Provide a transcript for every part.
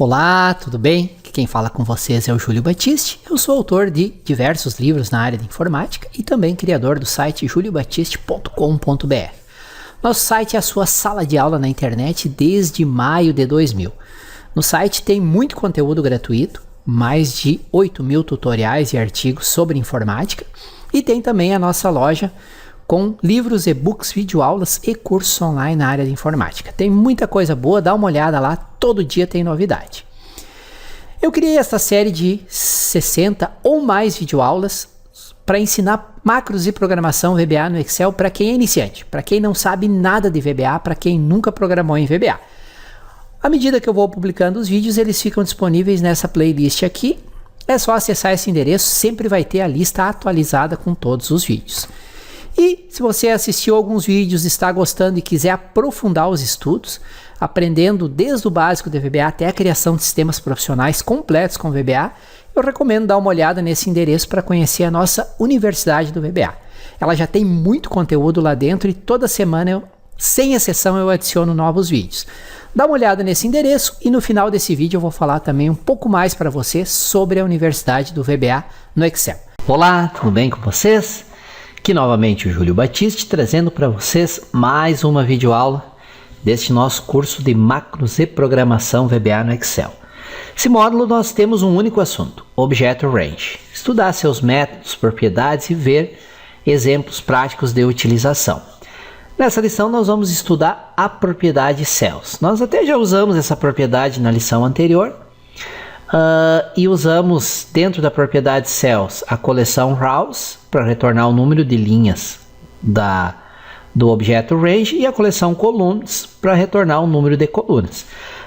Olá, tudo bem? Aqui quem fala com vocês é o Júlio Batiste. Eu sou autor de diversos livros na área de informática e também criador do site juliobatiste.com.br. Nosso site é a sua sala de aula na internet desde maio de 2000. No site tem muito conteúdo gratuito, mais de 8.000 tutoriais e artigos sobre informática, e tem também a nossa loja com livros, e-books, videoaulas e cursos online na área de informática. Tem muita coisa boa, dá uma olhada lá, todo dia tem novidade. Eu criei esta série de 60 ou mais videoaulas para ensinar macros e programação VBA no Excel para quem é iniciante, para quem não sabe nada de VBA, para quem nunca programou em VBA. À medida que eu vou publicando os vídeos, eles ficam disponíveis nessa playlist aqui. É só acessar esse endereço, sempre vai ter a lista atualizada com todos os vídeos. E se você assistiu alguns vídeos, está gostando e quiser aprofundar os estudos, aprendendo desde o básico de VBA até a criação de sistemas profissionais completos com VBA, eu recomendo dar uma olhada nesse endereço para conhecer a nossa Universidade do VBA. Ela já tem muito conteúdo lá dentro e toda semana, sem exceção, eu adiciono novos vídeos. Dá uma olhada nesse endereço e no final desse vídeo eu vou falar também um pouco mais para você sobre a Universidade do VBA no Excel. Olá, tudo bem com vocês? Aqui novamente o Júlio Batiste trazendo para vocês mais uma videoaula deste nosso curso de macros e programação VBA no Excel. Nesse módulo nós temos um único assunto, Object Range. Estudar seus métodos, propriedades e ver exemplos práticos de utilização. Nessa lição nós vamos estudar a propriedade Cells. Nós até já usamos essa propriedade na lição anterior. E usamos dentro da propriedade Cells a coleção Rows para retornar o número de linhas do Object Range e a coleção Columns para retornar o número de colunas.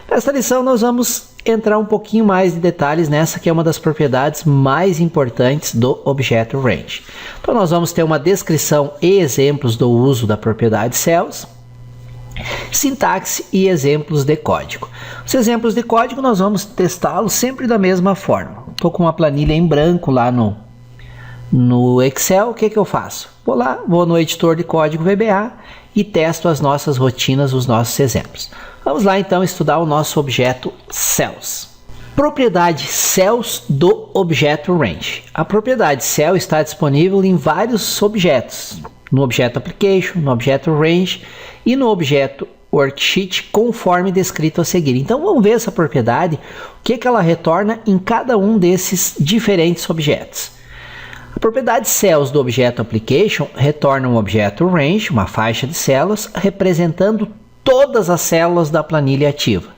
Nesta lição nós vamos entrar um pouquinho mais de detalhes nessa que é uma das propriedades mais importantes do Object Range. Então nós vamos ter uma descrição e exemplos do uso da propriedade Cells, sintaxe e exemplos de código. Os exemplos de código nós vamos testá-los sempre da mesma forma. Estou com uma planilha em branco lá no Excel. O que eu faço? Vou lá, vou no editor de código VBA e testo as nossas rotinas, os nossos exemplos. Vamos lá então estudar o nosso objeto Cells. Propriedade Cells do Object Range. A propriedade Cell está disponível em vários objetos, no Object Application, no Object Range e no Objeto Worksheet, conforme descrito a seguir. Então vamos ver essa propriedade, o que ela retorna em cada um desses diferentes objetos. A propriedade Cells do Object Application retorna um Object Range, uma faixa de células, representando todas as células da planilha ativa.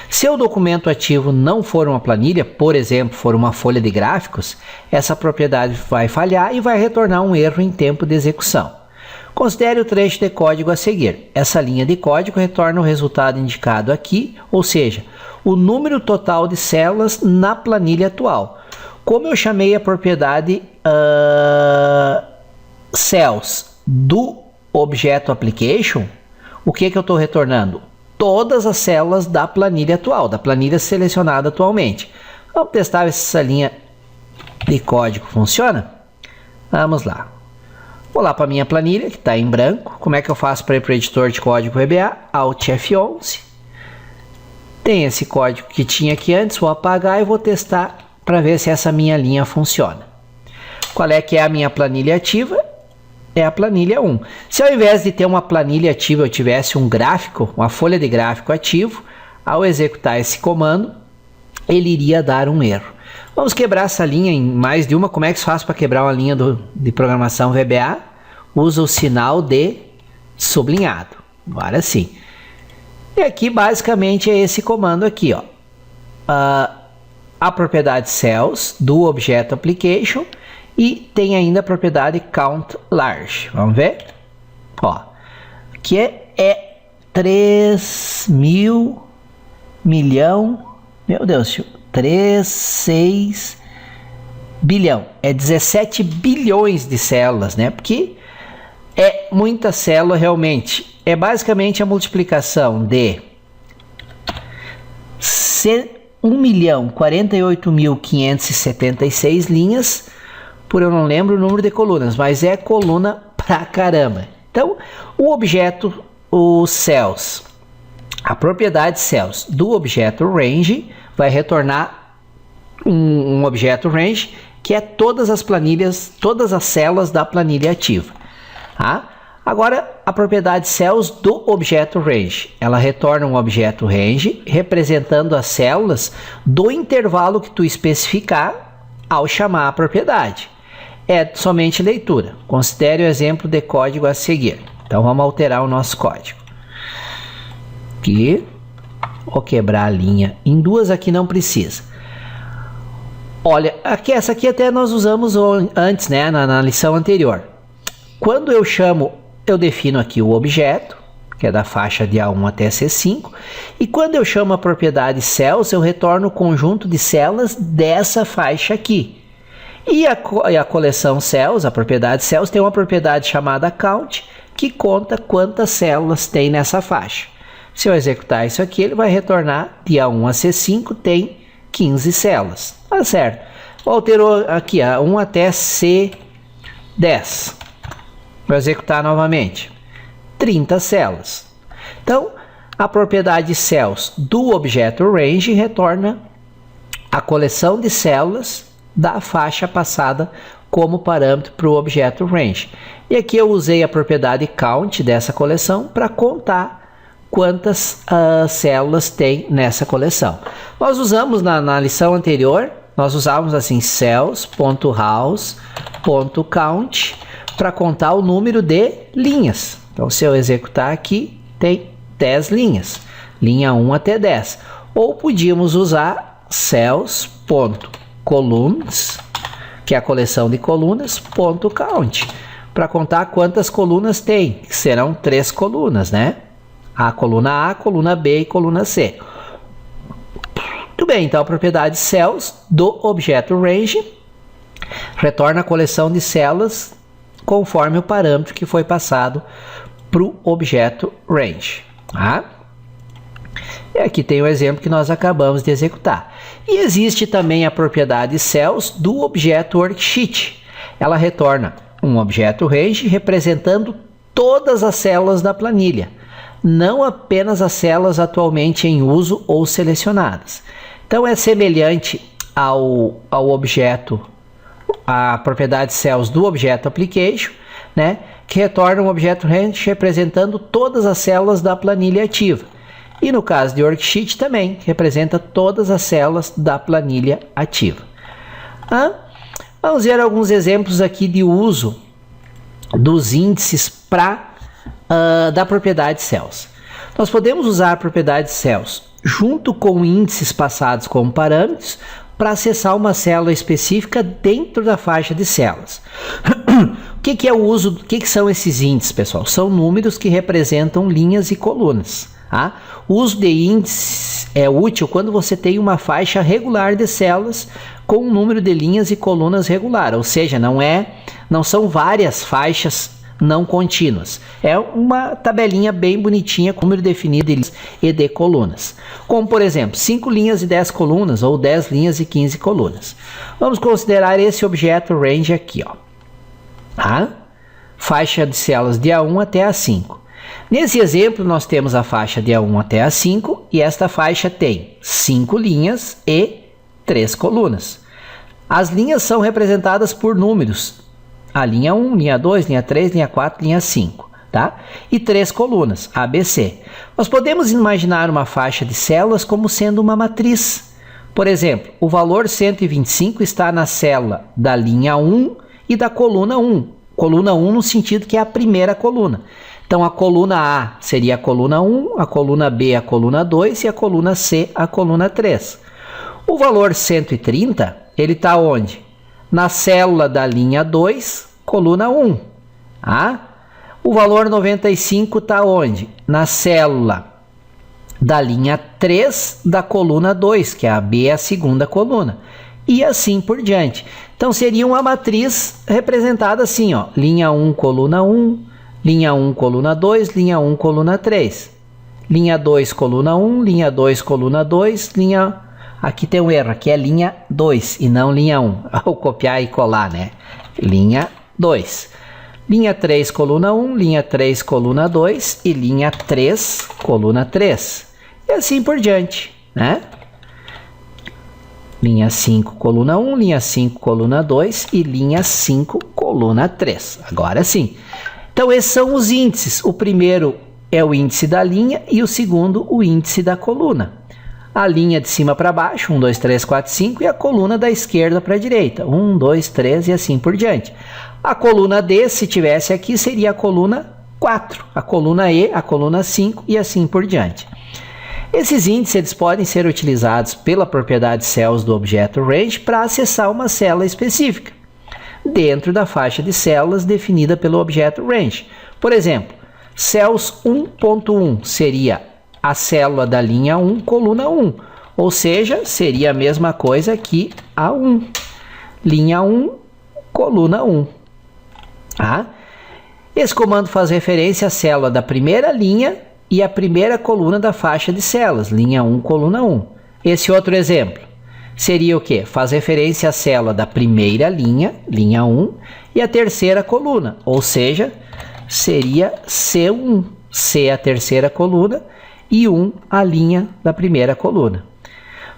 Se o documento ativo não for uma planilha, por exemplo, for uma folha de gráficos, essa propriedade vai falhar e vai retornar um erro em tempo de execução. Considere o trecho de código a seguir. Essa linha de código retorna o resultado indicado aqui, ou seja, o número total de células na planilha atual. Como eu chamei a propriedade Cells do Object Application, o que eu estou retornando? Todas as células da planilha atual, da planilha selecionada atualmente. Vamos testar se essa linha de código funciona? Vamos lá. Vou lá para a minha planilha, que está em branco. Como é que eu faço para ir para o editor de código VBA? Alt F11. Tem esse código que tinha aqui antes, vou apagar e vou testar para ver se essa minha linha funciona. Qual é que é a minha planilha ativa? É a planilha 1. Se ao invés de ter uma planilha ativa eu tivesse um gráfico, uma folha de gráfico ativo, ao executar esse comando, ele iria dar um erro. Vamos quebrar essa linha em mais de uma. Como é que se faz para quebrar uma linha de programação VBA? Usa o sinal de sublinhado. Agora sim. E aqui basicamente é esse comando aqui, ó. A propriedade Cells do Object Application e tem ainda a propriedade Count Large. Vamos ver? Ó, aqui é 3.000 milhão, meu Deus, 6 bilhão. É 17 bilhões de células, né? Porque é muita célula realmente. É basicamente a multiplicação de 1.048.576 linhas por eu não lembro o número de colunas, mas é coluna pra caramba. Então, o Cells, a propriedade Cells do Object Range vai retornar um objeto range, que é todas as planilhas, todas as células da planilha ativa. Tá? Agora, a propriedade cells do objeto range, ela retorna um objeto range representando as células do intervalo que tu especificar ao chamar a propriedade. É somente leitura. Considere o exemplo de código a seguir. Então, vamos alterar o nosso código. Aqui, vou quebrar a linha em duas, aqui não precisa. Olha, aqui, essa aqui até nós usamos antes, né, na lição anterior. Quando eu defino aqui o objeto, que é da faixa de A1 até C5, e quando eu chamo a propriedade cells, eu retorno o conjunto de células dessa faixa aqui. E a coleção cells, a propriedade cells, tem uma propriedade chamada count, que conta quantas células tem nessa faixa. Se eu executar isso aqui, ele vai retornar de A1 a C5, tem 15 células. Tá certo. Alterou aqui A1 até C10. Vou executar novamente. 30 células. Então, a propriedade cells do objeto range retorna a coleção de células da faixa passada como parâmetro para o objeto range. E aqui eu usei a propriedade count dessa coleção para contar quantas células tem nessa coleção. Nós usamos na lição anterior, nós usávamos assim cells.house.count para contar o número de linhas. Então, se eu executar aqui, tem 10 linhas, linha 1 até 10. Ou podíamos usar cells.columns, que é a coleção de colunas, .count, para contar quantas colunas tem, que serão 3 colunas, né? A coluna A, coluna B e coluna C. Muito bem, então a propriedade cells do objeto range retorna a coleção de células conforme o parâmetro que foi passado para o objeto range. Tá? E aqui tem o exemplo que nós acabamos de executar. E existe também a propriedade cells do objeto worksheet. Ela retorna um objeto range representando todas as células da planilha, não apenas as células atualmente em uso ou selecionadas. Então é semelhante ao objeto, a propriedade cells do objeto application, né, que retorna um objeto range representando todas as células da planilha ativa. E no caso de worksheet também, que representa todas as células da planilha ativa. Vamos ver alguns exemplos aqui de uso dos índices da propriedade cells. Nós podemos usar a propriedade cells junto com índices passados como parâmetros para acessar uma célula específica dentro da faixa de células. O que é o uso? O que são esses índices, pessoal? São números que representam linhas e colunas. Tá? O uso de índices é útil quando você tem uma faixa regular de células com um número de linhas e colunas regular, ou seja, não são várias faixas não contínuas. É uma tabelinha bem bonitinha com número definido de linhas e de colunas. Como, por exemplo, 5 linhas e 10 colunas ou 10 linhas e 15 colunas. Vamos considerar esse objeto range aqui, ó. Tá? Faixa de células de A1 até A5. Nesse exemplo, nós temos a faixa de A1 até A5 e esta faixa tem 5 linhas e 3 colunas. As linhas são representadas por números. A linha 1, linha 2, linha 3, linha 4, linha 5. Tá? E 3 colunas, A, B, C. Nós podemos imaginar uma faixa de células como sendo uma matriz. Por exemplo, o valor 125 está na célula da linha 1 e da coluna 1. Coluna 1 no sentido que é a primeira coluna. Então, a coluna A seria a coluna 1, a coluna B a coluna 2 e a coluna C a coluna 3. O valor 130, ele está onde? Na célula da linha 2, coluna 1. Tá? O valor 95 está onde? Na célula da linha 3 da coluna 2, que é a B, a segunda coluna. E assim por diante. Então, seria uma matriz representada assim, ó, linha 1, coluna 1, linha 1, coluna 2, linha 1, coluna 3. Linha 2, coluna 1, linha 2, coluna 2, linha... Aqui tem um erro, aqui é linha 2 e não linha 1. Vou copiar e colar, né? Linha 2. Linha 3, coluna 1, linha 3, coluna 2 e linha 3, coluna 3. E assim por diante, né? Linha 5, coluna 1, linha 5, coluna 2 e linha 5, coluna 3. Agora sim. Então, esses são os índices. O primeiro é o índice da linha e o segundo, o índice da coluna. A linha de cima para baixo, 1, 2, 3, 4, 5, e a coluna da esquerda para a direita, 1, 2, 3 e assim por diante. A coluna D, se tivesse aqui, seria a coluna 4, a coluna E, a coluna 5 e assim por diante. Esses índices eles podem ser utilizados pela propriedade cells do objeto range para acessar uma célula específica, dentro da faixa de células definida pelo objeto range. Por exemplo, cells 1.1 seria a célula da linha 1, coluna 1, ou seja, seria a mesma coisa que a 1, linha 1, coluna 1. Tá? Esse comando faz referência à célula da primeira linha e a primeira coluna da faixa de células, linha 1, coluna 1. Esse outro exemplo seria o quê? Faz referência à célula da primeira linha, linha 1, e a terceira coluna, ou seja, seria C1, C a terceira coluna e 1 a linha da primeira coluna.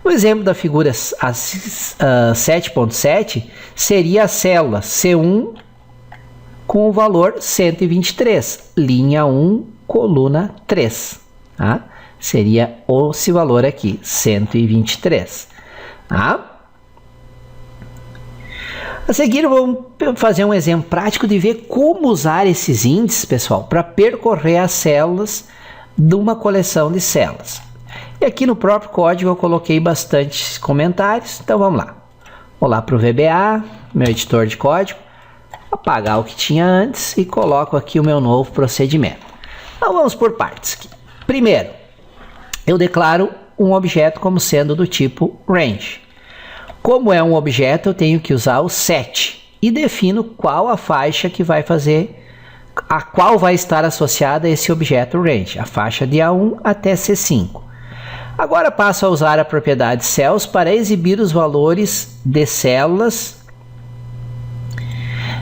No exemplo da figura 7.7, seria a célula C1 com o valor 123, linha 1, coluna 3, tá? Seria esse valor aqui, 123, tá? A seguir, vamos fazer um exemplo prático de ver como usar esses índices, pessoal, para percorrer as células de uma coleção de células. E aqui no próprio código eu coloquei bastante comentários, então vamos lá. Vou lá para o VBA, meu editor de código, apagar o que tinha antes e coloco aqui o meu novo procedimento. Então vamos por partes aqui. Primeiro, eu declaro um objeto como sendo do tipo range. Como é um objeto, eu tenho que usar o set e defino qual a faixa que vai fazer, a qual vai estar associada a esse objeto range, a faixa de A1 até C5. Agora passo a usar a propriedade cells para exibir os valores de células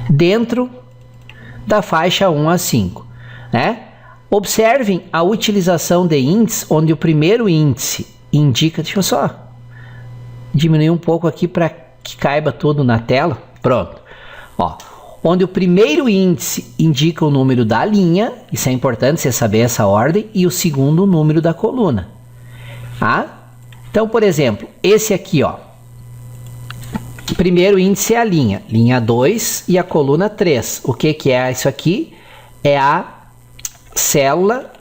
dentro da faixa 1 a 5, né? Observem a utilização de índices, onde o primeiro índice indica... Deixa eu só diminuir um pouco aqui para que caiba tudo na tela. Pronto. Ó, onde o primeiro índice indica o número da linha, isso é importante você saber essa ordem, e o segundo o número da coluna. Tá? Então, por exemplo, esse aqui, ó. O primeiro índice é a linha, linha 2 e a coluna 3. O que que é isso aqui? É a célula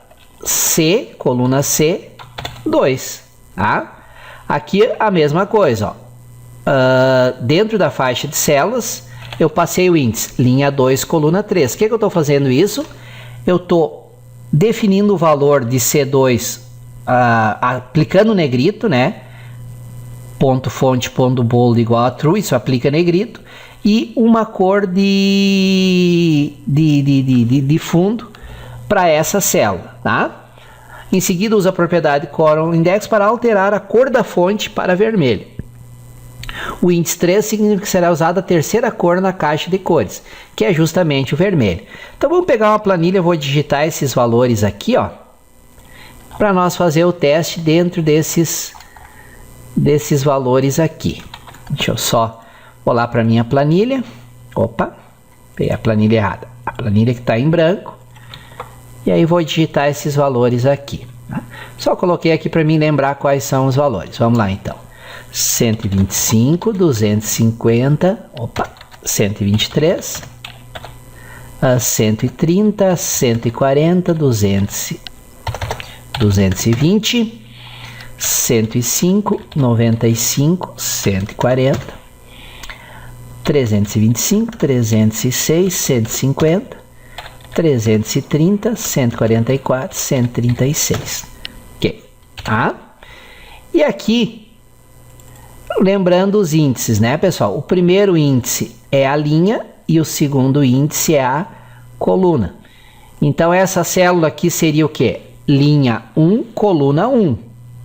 C, coluna C, 2, tá? Aqui a mesma coisa, ó. Dentro da faixa de células, eu passei o índice, linha 2, coluna 3. O que eu estou fazendo isso? Eu estou definindo o valor de C2, aplicando negrito, né? Ponto fonte, ponto bold igual a true, isso aplica negrito, e uma cor de fundo para essa célula, tá? Em seguida, usa a propriedade ColorIndex para alterar a cor da fonte para vermelho. O índice 3 significa que será usada a terceira cor na caixa de cores, que é justamente o vermelho. Então, vamos pegar uma planilha, eu vou digitar esses valores aqui, ó, para nós fazer o teste dentro desses valores aqui. Deixa eu só olhar para minha planilha. Opa, peguei a planilha errada. A planilha que está em branco. E aí vou digitar esses valores aqui. Tá? Só coloquei aqui para mim lembrar quais são os valores. Vamos lá então. 125, 250, 123, 130, 140, 220, 105, 95, 140, 325, 306, 150, 330, 144, 136. Ok, tá? E aqui, lembrando os índices, né, pessoal? O primeiro índice é a linha e o segundo índice é a coluna. Então, essa célula aqui seria o quê? Linha 1, coluna 1.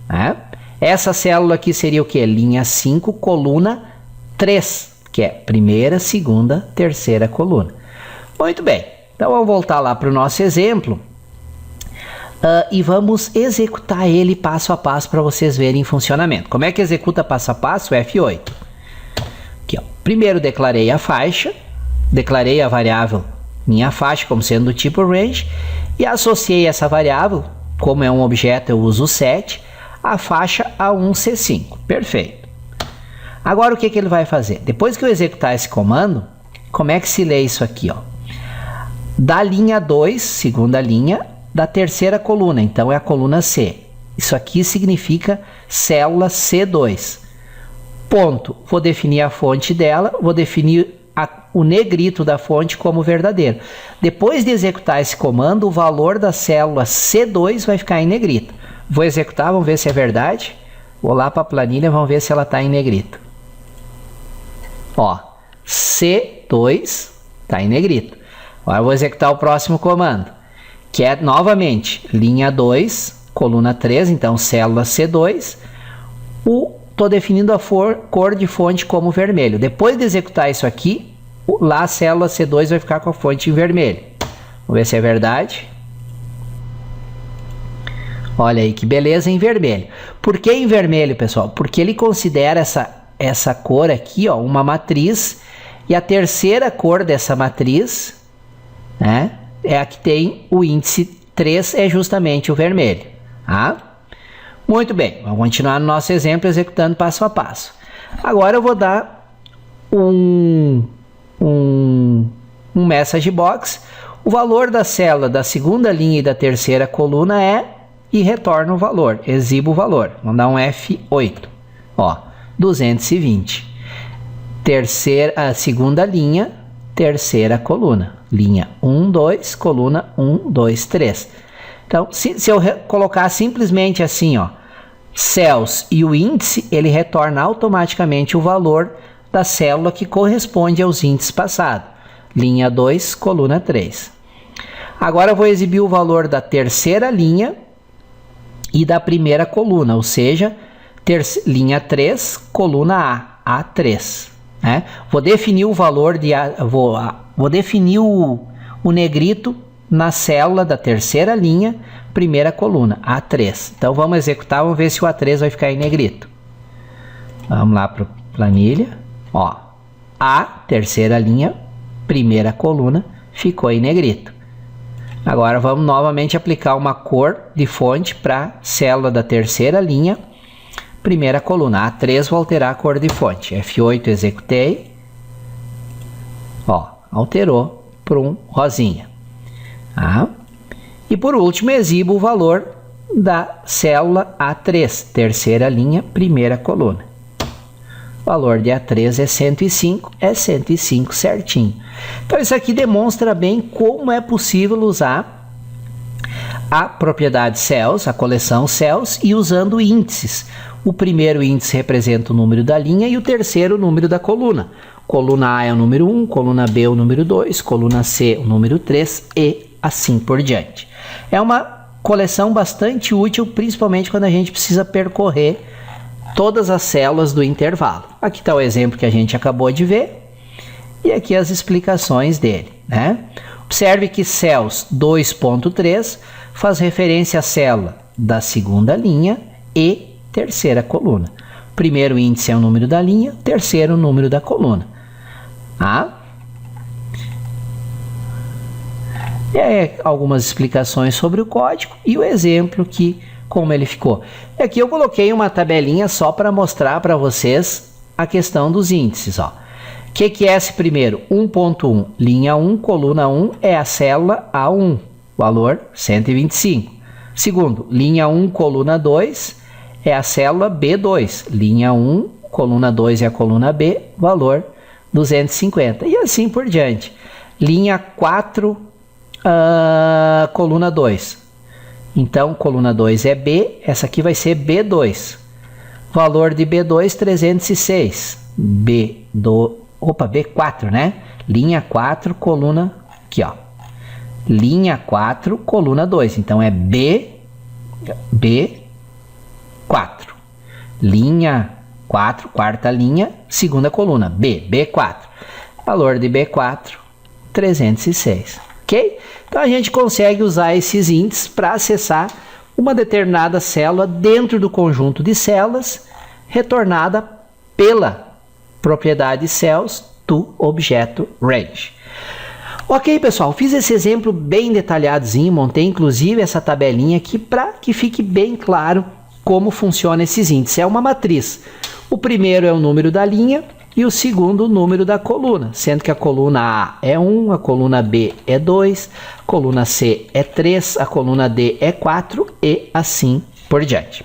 Né? Essa célula aqui seria o quê? Linha 5, coluna 3, que é primeira, segunda, terceira coluna. Muito bem. Então, vamos voltar lá para o nosso exemplo. e vamos executar ele passo a passo para vocês verem em funcionamento. Como é que executa passo a passo? F8. Aqui, ó. Primeiro declarei a faixa, declarei a variável minha faixa como sendo do tipo range e associei essa variável, como é um objeto eu uso o set, a faixa A1C5. Perfeito. Agora o que ele vai fazer? Depois que eu executar esse comando, como é que se lê isso aqui? Ó? Da linha 2, segunda linha, da terceira coluna, então é a coluna C. Isso aqui significa célula C2. Ponto. Vou definir a fonte dela, vou definir o negrito da fonte como verdadeiro. Depois de executar esse comando, o valor da célula C2 vai ficar em negrito. Vou executar, vamos ver se é verdade. Vou lá para a planilha, vamos ver se ela está em negrito. Ó, C2 está em negrito. Agora eu vou executar o próximo comando, que é novamente linha 2, coluna 3, então célula C2. Estou definindo a cor de fonte como vermelho. Depois de executar isso aqui, lá a célula C2 vai ficar com a fonte em vermelho. Vamos ver se é verdade. Olha aí que beleza, em vermelho. Por que em vermelho, pessoal? Porque ele considera essa cor aqui, ó, uma matriz, e a terceira cor dessa matriz, né, é a que tem o índice 3, é justamente o vermelho. Tá? Muito bem, vamos continuar no nosso exemplo executando passo a passo. Agora eu vou dar um message box. O valor da célula da segunda linha e da terceira coluna é, e retorna o valor, exibo o valor. Vamos dar um F8, ó, 220. Segunda linha, terceira coluna. Linha 1, 2, coluna 1, 2, 3. Então, se eu colocar simplesmente assim, ó, cells e o índice, ele retorna automaticamente o valor da célula que corresponde aos índices passados. Linha 2, coluna 3. Agora eu vou exibir o valor da terceira linha e da primeira coluna, ou seja, linha 3, coluna A, A3. Né? Vou definir o valor de vou definir o negrito na célula da terceira linha, primeira coluna, A3. Então vamos executar, vamos ver se o A3 vai ficar em negrito. Vamos lá para a planilha. Ó, A, terceira linha, primeira coluna, ficou em negrito. Agora vamos novamente aplicar uma cor de fonte para a célula da terceira linha, primeira coluna. A3 vou alterar a cor de fonte. F8 executei. Ó, alterou para um rosinha. Tá? E por último exibo o valor da célula A3, terceira linha, primeira coluna. O valor de A3 é 105, é 105 certinho. Então isso aqui demonstra bem como é possível usar a propriedade cells, a coleção cells, e usando índices. O primeiro índice representa o número da linha e o terceiro o número da coluna. Coluna A é o número 1, coluna B é o número 2, coluna C o número 3 e assim por diante. É uma coleção bastante útil, principalmente quando a gente precisa percorrer todas as células do intervalo. Aqui está o exemplo que a gente acabou de ver e aqui as explicações dele. Né? Observe que cells 2.3 faz referência à célula da segunda linha e terceira coluna. Primeiro índice é o número da linha, terceiro o número da coluna. Tá? E aí, algumas explicações sobre o código e o exemplo que como ele ficou. E aqui eu coloquei uma tabelinha só para mostrar para vocês a questão dos índices. O que é esse primeiro? 1.1, linha 1, coluna 1 é a célula A1, valor 125. Segundo, linha 1, coluna 2 é a célula B2, linha 1, coluna 2 é a coluna B, valor 250. E assim por diante. Linha 4, coluna 2. Então, coluna 2 é B, essa aqui vai ser B2. Valor de B2, 306. B4, né? Linha 4, coluna, aqui ó. Linha 4, coluna 2. Então, é B4. Linha 4, quarta linha, segunda coluna, B4. Valor de B4, 306. ok? Então a gente consegue usar esses índices para acessar uma determinada célula dentro do conjunto de células retornada pela propriedade cells do objeto range. Ok, pessoal, fiz esse exemplo bem detalhadozinho, montei inclusive essa tabelinha aqui para que fique bem claro como funciona esses índices. É uma matriz. O primeiro é o número da linha e o segundo o número da coluna, sendo que a coluna A é 1, a coluna B é 2, a coluna C é 3, a coluna D é 4 e assim por diante.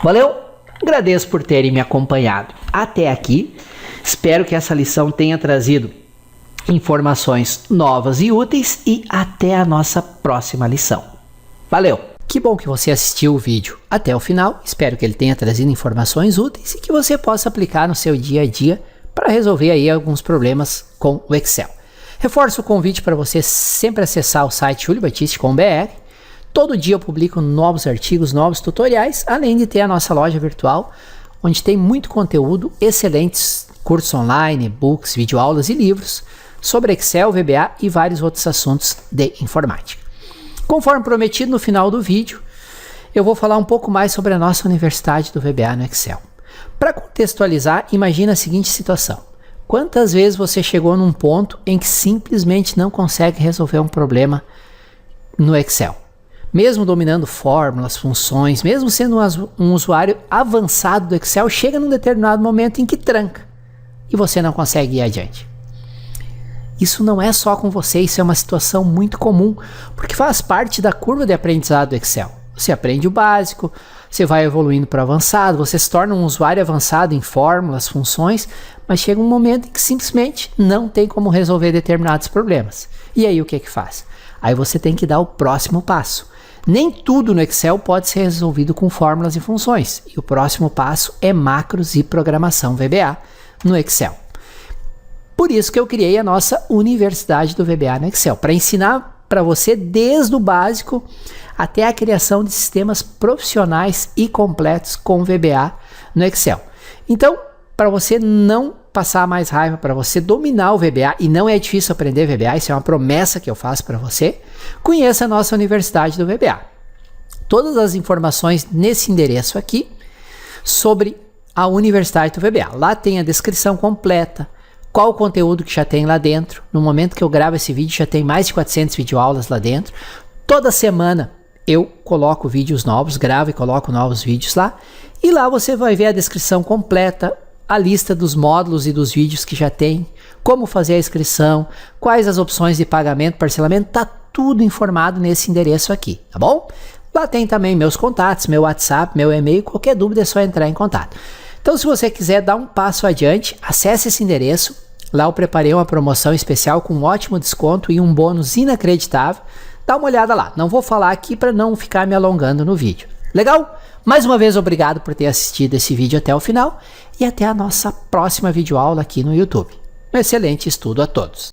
Valeu? Agradeço por terem me acompanhado até aqui. Espero que essa lição tenha trazido informações novas e úteis e até a nossa próxima lição. Valeu! Que bom que você assistiu o vídeo até o final. Espero que ele tenha trazido informações úteis e que você possa aplicar no seu dia a dia para resolver aí alguns problemas com o Excel. Reforço o convite para você sempre acessar o site juliobatiste.com.br. Todo dia eu publico novos artigos, novos tutoriais, além de ter a nossa loja virtual, onde tem muito conteúdo, excelentes cursos online, e-books, videoaulas e livros sobre Excel, VBA e vários outros assuntos de informática. Conforme prometido, no final do vídeo, eu vou falar um pouco mais sobre a nossa Universidade do VBA no Excel. Para contextualizar, imagina a seguinte situação. Quantas vezes você chegou num ponto em que simplesmente não consegue resolver um problema no Excel? Mesmo dominando fórmulas, funções, mesmo sendo um usuário avançado do Excel, chega num determinado momento em que tranca e você não consegue ir adiante. Isso não é só com você, isso é uma situação muito comum, porque faz parte da curva de aprendizado do Excel. Você aprende o básico, você vai evoluindo para o avançado, você se torna um usuário avançado em fórmulas, funções, mas chega um momento em que simplesmente não tem como resolver determinados problemas. E aí o que que faz? Aí você tem que dar o próximo passo. Nem tudo no Excel pode ser resolvido com fórmulas e funções, e o próximo passo é macros e programação VBA no Excel. Por isso que eu criei a nossa Universidade do VBA no Excel, para ensinar para você desde o básico até a criação de sistemas profissionais e completos com VBA no Excel. Então, para você não passar mais raiva, para você dominar o VBA, e não é difícil aprender VBA, isso é uma promessa que eu faço para você, conheça a nossa Universidade do VBA. Todas as informações nesse endereço aqui sobre a Universidade do VBA. Lá tem a descrição completa, qual o conteúdo que já tem lá dentro. No momento que eu gravo esse vídeo já tem mais de 400 videoaulas lá dentro. Toda semana eu coloco vídeos novos, gravo e coloco novos vídeos lá. E lá você vai ver a descrição completa, a lista dos módulos e dos vídeos que já tem, como fazer a inscrição, quais as opções de pagamento, parcelamento, tá tudo informado nesse endereço aqui, tá bom? Lá tem também meus contatos, meu WhatsApp, meu e-mail, qualquer dúvida é só entrar em contato. Então, se você quiser dar um passo adiante, acesse esse endereço. Lá eu preparei uma promoção especial com um ótimo desconto e um bônus inacreditável. Dá uma olhada lá. Não vou falar aqui para não ficar me alongando no vídeo. Legal? Mais uma vez, obrigado por ter assistido esse vídeo até o final e até a nossa próxima videoaula aqui no YouTube. Um excelente estudo a todos!